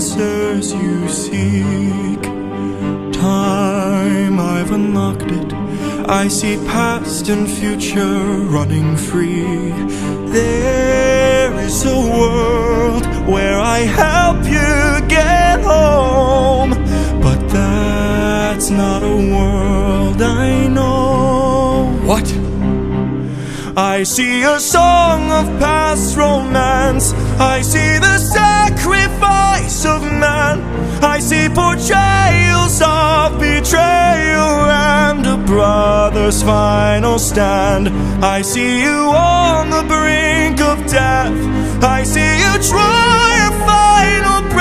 answers you seek. Time, I've unlocked it. I see past and future running free. There is a world where I help you get home, but that's not a world I know. What? I see a song of past romance. I see the sacrifice of man. I see portrayals of betrayal and a brother's final stand. I see you on the brink of death. I see you try a final